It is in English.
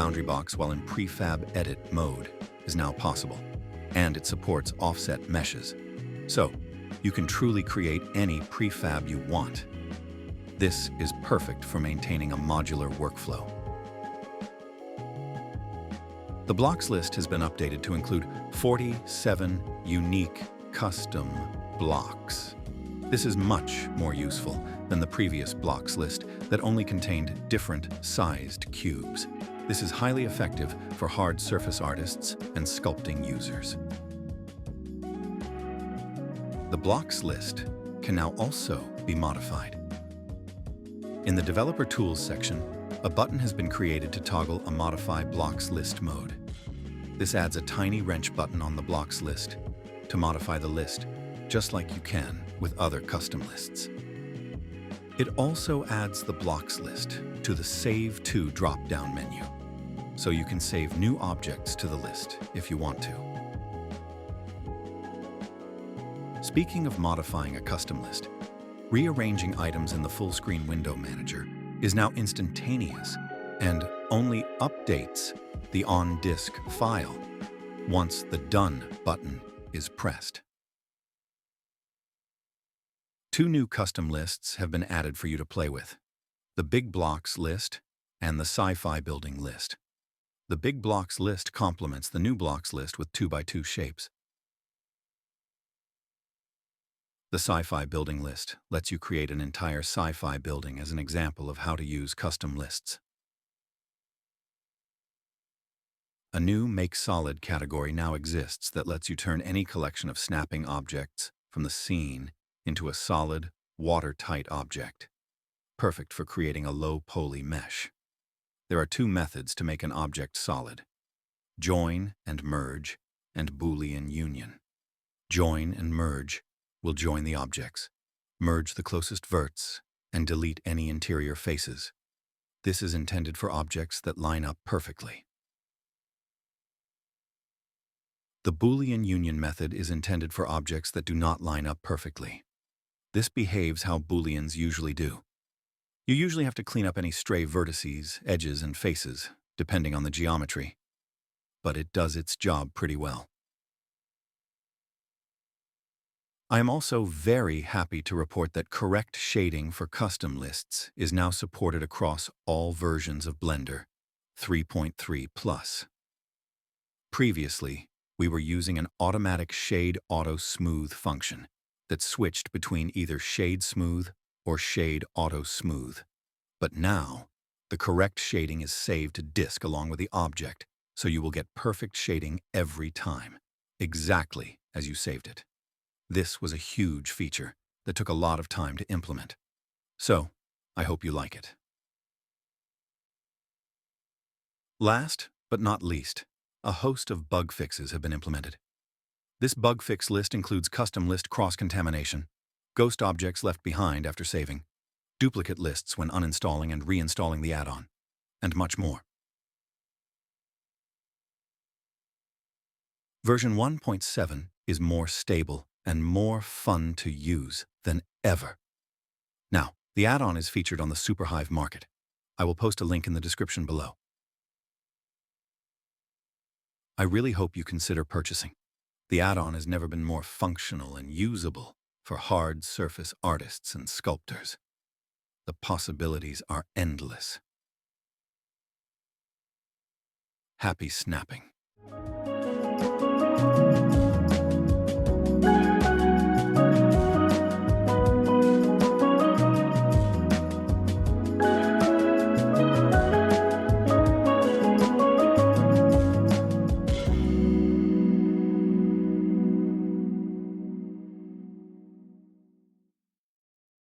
boundary box while in prefab edit mode is now possible, and it supports offset meshes. So, you can truly create any prefab you want. This is perfect for maintaining a modular workflow. The blocks list has been updated to include 47 unique custom blocks. This is much more useful than the previous blocks list that only contained different sized cubes. This is highly effective for hard surface artists and sculpting users. The blocks list can now also be modified. In the Developer Tools section, a button has been created to toggle a Modify Blocks List mode. This adds a tiny wrench button on the blocks list to modify the list, just like you can with other custom lists. It also adds the blocks list to the Save To drop-down menu, so you can save new objects to the list if you want to. Speaking of modifying a custom list, rearranging items in the full-screen window manager is now instantaneous and only updates the on-disk file once the Done button is pressed. 2 new custom lists have been added for you to play with: the Big Blocks list and the Sci-Fi Building list. The Big Blocks list complements the new blocks list with 2x2 shapes. The Sci-Fi Building list lets you create an entire sci-fi building as an example of how to use custom lists. A new Make Solid category now exists that lets you turn any collection of snapping objects from the scene into a solid, watertight object, perfect for creating a low-poly mesh. There are 2 methods to make an object solid: join and merge, and Boolean union. Join and merge will join the objects, merge the closest verts, and delete any interior faces. This is intended for objects that line up perfectly. The Boolean union method is intended for objects that do not line up perfectly. This behaves how Booleans usually do. You usually have to clean up any stray vertices, edges, and faces, depending on the geometry, but it does its job pretty well. I am also very happy to report that correct shading for custom lists is now supported across all versions of Blender 3.3+. Previously, we were using an automatic Shade Auto Smooth function that switched between either Shade Smooth or Shade Auto Smooth. But now, the correct shading is saved to disk along with the object, so you will get perfect shading every time, exactly as you saved it. This was a huge feature that took a lot of time to implement. So, I hope you like it. Last but not least, a host of bug fixes have been implemented. This bug fix list includes custom list cross-contamination, ghost objects left behind after saving, duplicate lists when uninstalling and reinstalling the add-on, and much more. Version 1.7 is more stable and more fun to use than ever. Now, the add-on is featured on the Superhive Market. I will post a link in the description below. I really hope you consider purchasing. The add-on has never been more functional and usable for hard surface artists and sculptors. The possibilities are endless. Happy snapping.